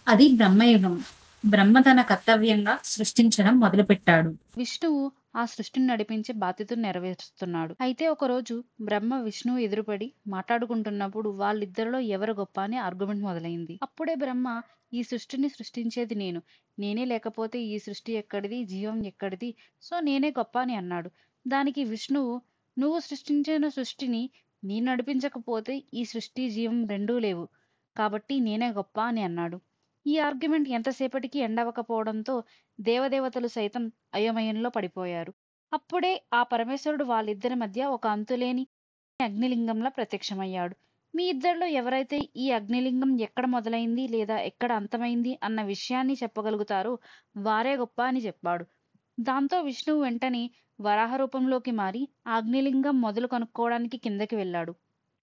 అది బ్రహ్మయుగం. బ్రహ్మ తన కర్తవ్యంగా సృష్టించడం మొదలుపెట్టాడు. విష్ణువు ఆ సృష్టిని నడిపించే బాధ్యతను నెరవేరుస్తున్నాడు. అయితే ఒకరోజు బ్రహ్మ విష్ణువు ఎదురుపడి మాట్లాడుకుంటున్నప్పుడు వాళ్ళిద్దరిలో ఎవరు గొప్ప అని ఆర్గ్యుమెంట్ మొదలైంది. అప్పుడే బ్రహ్మ, ఈ సృష్టిని సృష్టించేది నేను. నేనే లేకపోతే ఈ సృష్టి ఎక్కడిది, జీవం ఎక్కడిది, సో నేనే గొప్ప అని అన్నాడు. దానికి విష్ణువు, నువ్వు సృష్టించిన సృష్టిని నేను నడిపించకపోతే ఈ సృష్టి జీవం రెండూ లేవు, కాబట్టి నేనే గొప్ప అని అన్నాడు. ఈ ఆర్గ్యుమెంట్ ఎంతసేపటికి ఎండవకపోవడంతో దేవదేవతలు సైతం అయోమయంలో పడిపోయారు. అప్పుడే ఆ పరమేశ్వరుడు వాళ్ళిద్దరి మధ్య ఒక అంతులేని అగ్నిలింగంలా ప్రత్యక్షమయ్యాడు. మీ ఇద్దరిలో ఎవరైతే ఈ అగ్నిలింగం ఎక్కడ మొదలైంది లేదా ఎక్కడ అంతమైంది అన్న విషయాన్ని చెప్పగలుగుతారో వారే గొప్ప అని చెప్పాడు. దాంతో విష్ణువు వెంటనే వరాహ రూపంలోకి మారి ఆ అగ్నిలింగం మొదలు కనుక్కోవడానికి కిందకి వెళ్ళాడు.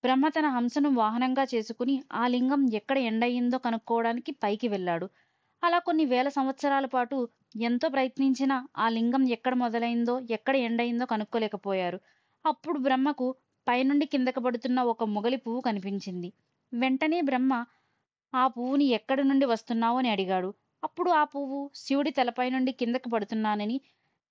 బ్రహ్మ తన హంసను వాహనంగా చేసుకుని ఆ లింగం ఎక్కడ ఎండయిందో కనుక్కోవడానికి పైకి వెళ్ళాడు. అలా కొన్ని వేల సంవత్సరాల పాటు ఎంతో ప్రయత్నించినా ఆ లింగం ఎక్కడ మొదలైందో, ఎక్కడ ఎండయిందో కనుక్కోలేకపోయారు. అప్పుడు బ్రహ్మకు పైనుండి కిందకి పడుతున్న ఒక మొగలి పువ్వు కనిపించింది. వెంటనే బ్రహ్మ, ఆ పువ్వుని ఎక్కడి నుండి వస్తున్నావు అని అడిగాడు. అప్పుడు ఆ పువ్వు శివుడి తలపై నుండి కిందకి పడుతున్నానని,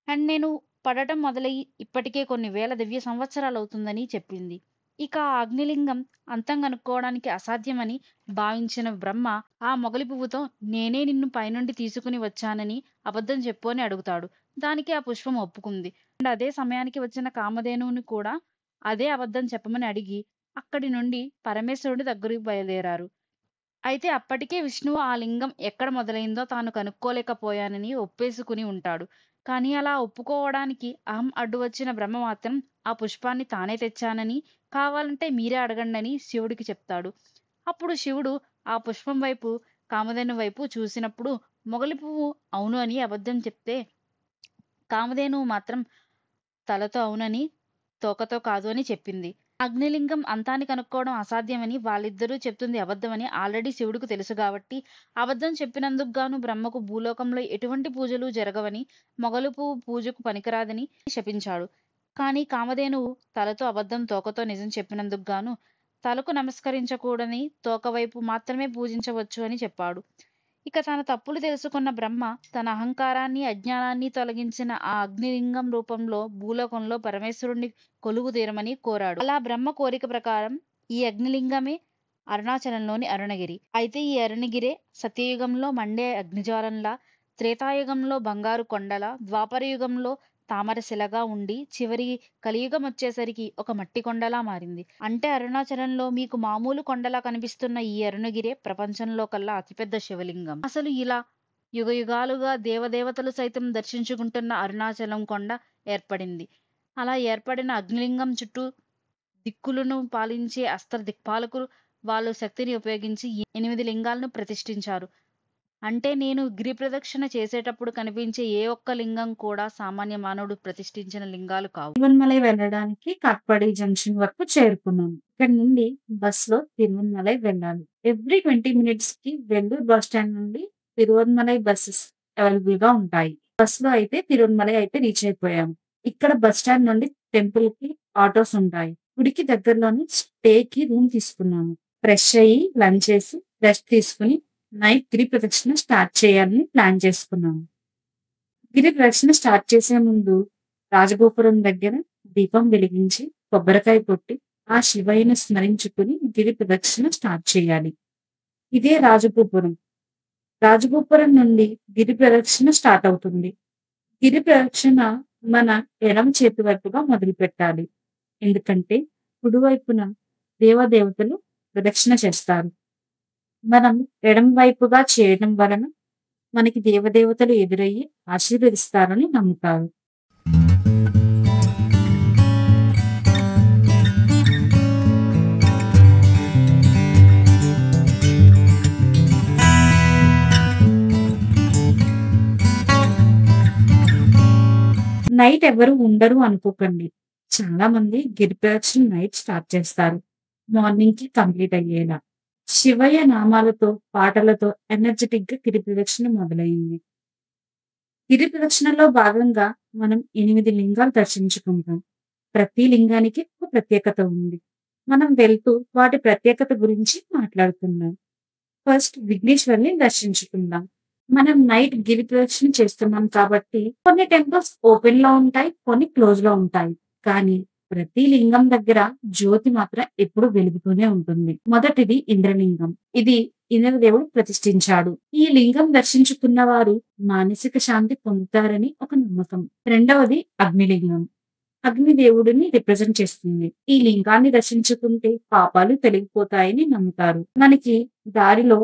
అండ్ నేను పడటం మొదలయ్యి ఇప్పటికే కొన్ని వేల దివ్య సంవత్సరాలవుతుందని చెప్పింది. ఇక ఆ అగ్నిలింగం అంతం కనుక్కోవడానికి అసాధ్యమని భావించిన బ్రహ్మ ఆ మొగలి పువ్వుతో, నేనే నిన్ను పైనుండి తీసుకుని వచ్చానని అబద్ధం చెప్పు అని అడుగుతాడు. దానికి ఆ పుష్పం ఒప్పుకుంది. అండ్ అదే సమయానికి వచ్చిన కామధేనువుని కూడా అదే అబద్ధం చెప్పమని అడిగి అక్కడి నుండి పరమేశ్వరుడి దగ్గరికి బయలుదేరారు. అయితే అప్పటికే విష్ణువు ఆ లింగం ఎక్కడ మొదలైందో తాను కనుక్కోలేకపోయానని ఒప్పేసుకుని ఉంటాడు. కానీ అలా ఒప్పుకోవడానికి అహం అడ్డు వచ్చిన బ్రహ్మ మాత్రం ఆ పుష్పాన్ని తానే తెచ్చానని, కావాలంటే మీరే అడగండని శివుడికి చెప్తాడు. అప్పుడు శివుడు ఆ పుష్పం వైపు, కామధేను వైపు చూసినప్పుడు మొగలి పువ్వు అవును అని అబద్ధం చెప్తే, కామధేనువు మాత్రం తలతో అవునని, తోకతో కాదు అని చెప్పింది. అగ్నిలింగం అంతాన్ని కనుక్కోవడం అసాధ్యమని, వాళ్ళిద్దరూ చెప్తుంది అబద్ధమని ఆల్రెడీ శివుడికి తెలుసు గాబట్టి, అబద్ధం చెప్పినందుకు గాను బ్రహ్మకు భూలోకంలో ఎటువంటి పూజలు జరగవని, మొగలి పువ్వు పూజకు పనికిరాదని శపించాడు. కానీ కామధేనువు తలతో అబద్ధం, తోకతో నిజం చెప్పినందుకు గాను తలకు నమస్కరించకూడని, తోక వైపు మాత్రమే పూజించవచ్చు అని చెప్పాడు. ఇక తన తప్పులు తెలుసుకున్న బ్రహ్మ తన అహంకారాన్ని, అజ్ఞానాన్ని తొలగించిన ఆ అగ్నిలింగం రూపంలో భూలోకంలో పరమేశ్వరుణ్ణి కొలువు తీరమని కోరాడు. అలా బ్రహ్మ కోరిక ప్రకారం ఈ అగ్నిలింగమే అరుణాచలంలోని అరుణగిరి. అయితే ఈ అరుణగిరే సత్యయుగంలో మండే అగ్నిజ్వాలంలా, త్రేతాయుగంలో బంగారు కొండలా, ద్వాపర యుగంలో తామరశిలగా ఉండి చివరి కలియుగం వచ్చేసరికి ఒక మట్టి కొండలా మారింది. అంటే అరుణాచలంలో మీకు మామూలు కొండలా కనిపిస్తున్న ఈ అరుణగిరే ప్రపంచంలో కల్లా అతిపెద్ద శివలింగం. అసలు ఇలా యుగయుగాలుగా దేవదేవతలు సైతం దర్శించుకుంటున్న అరుణాచలం కొండ ఏర్పడింది. అలా ఏర్పడిన అగ్నిలింగం చుట్టూ దిక్కులను పాలించే అస్త్ర దిక్పాలకులు వాళ్ళు శక్తిని ఉపయోగించి 8 లింగాలను ప్రతిష్ఠించారు. అంటే నేను గిరి ప్రదక్షిణ చేసేటప్పుడు కనిపించే ఏ ఒక్క లింగం కూడా సామాన్య మానవుడు ప్రతిష్ఠించిన లింగాలు కావు. తిరువన్మలై వెళ్ళడానికి కాట్పాడి జంక్షన్ వరకు చేరుకున్నాను. ఇక్కడ నుండి బస్సులో తిరువన్మలై వెళ్ళాలి. ఎవ్రీ 20 మినిట్స్ కి వెల్లూరు బస్ స్టాండ్ నుండి తిరువన్మలై బస్సెస్ అవైలబుల్ గా ఉంటాయి. బస్సులో అయితే తిరువన్మలై అయితే రీచ్ అయిపోయాము. ఇక్కడ బస్ స్టాండ్ నుండి టెంపుల్ కి ఆటోస్ ఉంటాయి. గుడికి దగ్గరలోని స్టే కి రూమ్ తీసుకున్నాము. ఫ్రెష్ అయ్యి లంచ్ చేసి రెస్ట్ తీసుకుని నైట్ గిరి ప్రదక్షిణ స్టార్ట్ చేయాలని ప్లాన్ చేసుకున్నాము. గిరి ప్రదక్షిణ స్టార్ట్ చేసే ముందు రాజగోపురం దగ్గర దీపం వెలిగించి కొబ్బరికాయ కొట్టి ఆ శివయ్యను స్మరించుకుని గిరి ప్రదక్షిణ స్టార్ట్ చేయాలి. ఇదే రాజగోపురం. రాజగోపురం నుండి గిరి ప్రదక్షిణ స్టార్ట్ అవుతుంది. గిరి ప్రదక్షిణ మన ఎడమ చేతి వైపుగా మొదలు పెట్టాలి. ఎందుకంటే కుడివైపున దేవదేవతలు ప్రదక్షిణ చేస్తారు. మనం ఎడమ వైపుగా చేయడం వలన మనకి దేవదేవతలు ఎదురయ్యి ఆశీర్వదిస్తారని నమ్ముతారు. నైట్ ఎవరు ఉండరు అనుకోకండి. చాలా మంది గిరి ప్రదక్షిణ నైట్ స్టార్ట్ చేస్తారు. మార్నింగ్ కి కంప్లీట్ అయ్యేలా. శివయ్య నామాలతో, పాటలతో ఎనర్జెటిక్ గా గిరి ప్రదక్షిణ మొదలైంది. గిరి ప్రదక్షిణలో భాగంగా మనం 8 లింగాలు దర్శించుకుంటాం. ప్రతి లింగానికి ఒక ప్రత్యేకత ఉంది. మనం వెళ్తూ వాటి ప్రత్యేకత గురించి మాట్లాడుకుందాం. ఫస్ట్ విఘ్నేశ్వరుని దర్శించుకుందాం. మనం నైట్ గిరి ప్రదక్షిణ చేస్తున్నాం కాబట్టి కొన్ని టెంపుల్స్ ఓపెన్ లో ఉంటాయి, కొన్ని క్లోజ్ లో ఉంటాయి. కానీ ప్రతి లింగం దగ్గర జ్యోతి మాత్రం ఎప్పుడు వెలుగుతూనే ఉంటుంది. మొదటిది ఇంద్రలింగం. ఇది ఇంద్రదేవుడు ప్రతిష్ఠించాడు. ఈ లింగం దర్శించుకున్న వారు మానసిక శాంతి పొందుతారని ఒక నమ్మకం. రెండవది అగ్నిలింగం. అగ్నిదేవుడిని రిప్రజెంట్ చేస్తుంది. ఈ లింగాన్ని దర్శించుకుంటే పాపాలు తొలగిపోతాయని నమ్ముతారు. మనకి దారిలో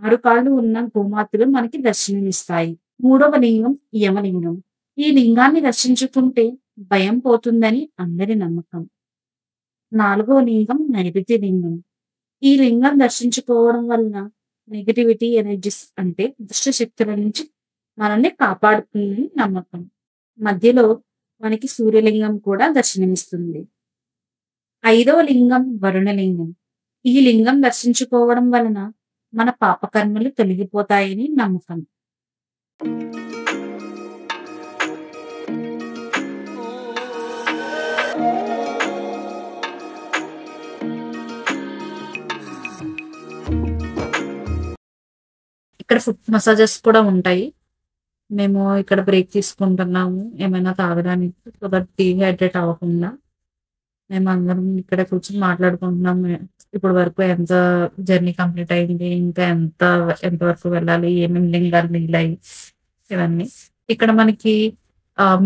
6 కాళ్ళు ఉన్న గోమాతలు మనకి దర్శనమిస్తాయి. మూడవ లింగం యమలింగం. ఈ లింగాన్ని దర్శించుకుంటే భయం పోతుందని అందరి నమ్మకం. నాలుగవ లింగం నైరుతి లింగం. ఈ లింగం దర్శించుకోవడం వలన నెగటివిటీ ఎనర్జీస్ అంటే దుష్ట శక్తుల నుంచి మనల్ని కాపాడుతుందని నమ్మకం. మధ్యలో మనకి సూర్యలింగం కూడా దర్శనమిస్తుంది. ఐదవ లింగం వరుణలింగం. ఈ లింగం దర్శించుకోవడం వలన మన పాపకర్మలు తొలగిపోతాయని నమ్మకం. ఇక్కడ ఫుడ్ మసాజెస్ కూడా ఉంటాయి. మేము ఇక్కడ బ్రేక్ తీసుకుంటున్నాము ఏమైనా తాగడానికి, సో దట్ డీహైడ్రేట్ అవ్వకుండా. మేము అందరం ఇక్కడ కూర్చొని మాట్లాడుకుంటున్నాము. ఇప్పుడు వరకు ఎంత జర్నీ కంప్లీట్ అయింది, ఇంకా ఎంత వరకు వెళ్ళాలి, ఏమేమి లింగాలు మిగిలాయి, ఇవన్నీ. ఇక్కడ మనకి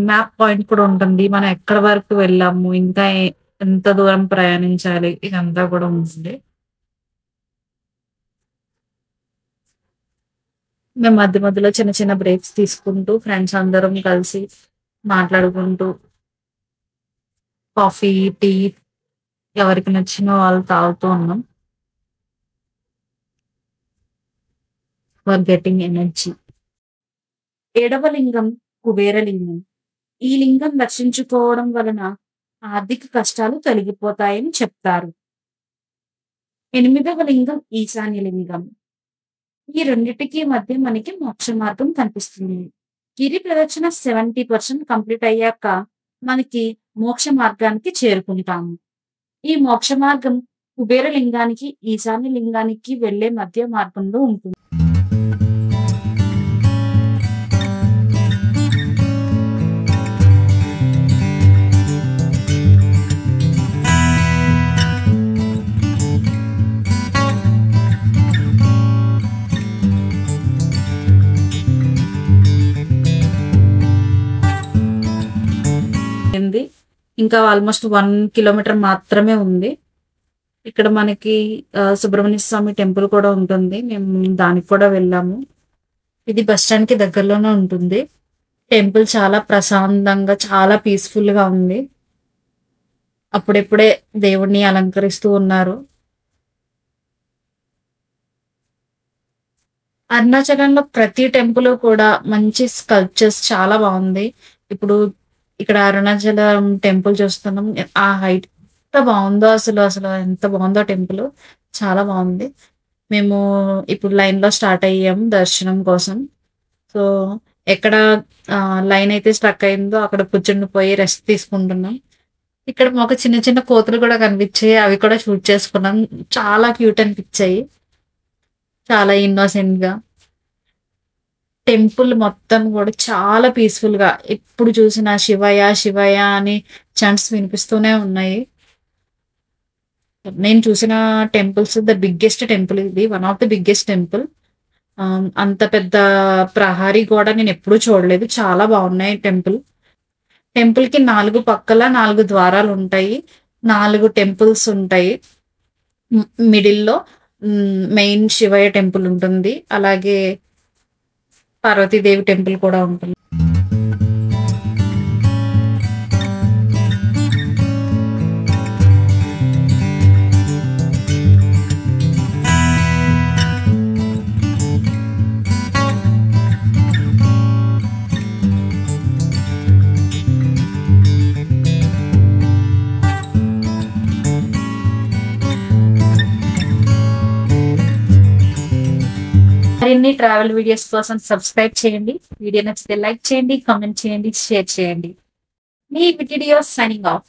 మ్యాప్ పాయింట్ కూడా ఉంటుంది. మనం ఎక్కడ వరకు వెళ్ళాము, ఇంకా ఎంత దూరం ప్రయాణించాలి, ఇదంతా కూడా ఉంటుంది. మేము మధ్య మధ్యలో చిన్న చిన్న బ్రేక్స్ తీసుకుంటూ ఫ్రెండ్స్ అందరం కలిసి మాట్లాడుకుంటూ కాఫీ, టీ ఎవరికి నచ్చిన వాళ్ళు తాగుతూ ఉన్నాం. For getting energy. ఏడవ లింగం కుబేరలింగం. ఈ లింగం దర్శించుకోవడం వలన ఆర్థిక కష్టాలు తొలగిపోతాయని చెప్తారు. ఎనిమిదవ లింగం ఈశాన్య లింగం. ఈ రెండిటికి మధ్య మనకి మోక్ష మార్గం కనిపిస్తుంది. గిరి ప్రదక్షిణ 70% కంప్లీట్ అయ్యాక మనకి మోక్ష మార్గానికి చేరుకుంటాము. ఈ మోక్ష మార్గం కుబేర లింగానికి, ఈశాన్య లింగానికి వెళ్లే మధ్య మార్గంలో ఉంటుంది. ఇంకా ఆల్మోస్ట్ 1 కిలోమీటర్ మాత్రమే ఉంది. ఇక్కడ మనకి సుబ్రహ్మణ్య స్వామి టెంపుల్ కూడా ఉంటుంది. మేము దానికి కూడా వెళ్ళాము. ఇది బస్ స్టాండ్ కి దగ్గరలోనే ఉంటుంది. టెంపుల్ చాలా ప్రశాంతంగా, చాలా పీస్ఫుల్ గా ఉంది. అప్పుడెప్పుడే దేవుణ్ణి అలంకరిస్తూ ఉన్నారు. అరుణాచలంలో ప్రతి టెంపుల్ కూడా మంచి స్కల్ప్చర్స్ చాలా బాగుంది. ఇప్పుడు ఇక్కడ అరుణాచలం టెంపుల్ చూస్తున్నాం. ఆ హైట్ ఎంత బాగుందో, అసలు ఎంత బాగుందో టెంపుల్, చాలా బాగుంది. మేము ఇప్పుడు లైన్ లో స్టార్ట్ అయ్యాము దర్శనం కోసం. సో ఎక్కడ లైన్ అయితే స్ట్రక్ అయిందో అక్కడ కూర్చుండిపోయి రెస్ట్ తీసుకుంటున్నాం. ఇక్కడ మాకు చిన్న చిన్న కోతులు కూడా కనిపించాయి. అవి కూడా షూట్ చేసుకున్నాం. చాలా క్యూట్ అనిపించాయి, చాలా ఇన్నోసెంట్ గా. టెంపుల్ మొత్తం కూడా చాలా పీస్ఫుల్ గా, ఎప్పుడు చూసినా శివయ్య శివయ్య అని చాంట్స్ వినిపిస్తూనే ఉన్నాయి. నేను చూసిన టెంపుల్స్ ద బిగ్గెస్ట్ టెంపుల్ ఇది, one of the biggest temple. అంత పెద్ద ప్రహారీ కూడా నేను ఎప్పుడూ చూడలేదు. చాలా బాగున్నాయి టెంపుల్ కి 4 పక్కల 4 ద్వారాలు ఉంటాయి. 4 టెంపుల్స్ ఉంటాయి. మిడిల్లో మెయిన్ శివయ్య టెంపుల్ ఉంటుంది, అలాగే పార్వతీదేవి టెంపుల్ కూడా ఉంటుంది. మరిన్ని ట్రావెల్ వీడియోస్ కోసం సబ్స్క్రైబ్ చేయండి. వీడియో నచ్చితే లైక్ చేయండి, కామెంట్ చేయండి, షేర్ చేయండి. మీ వీడియో సైనింగ్ ఆఫ్.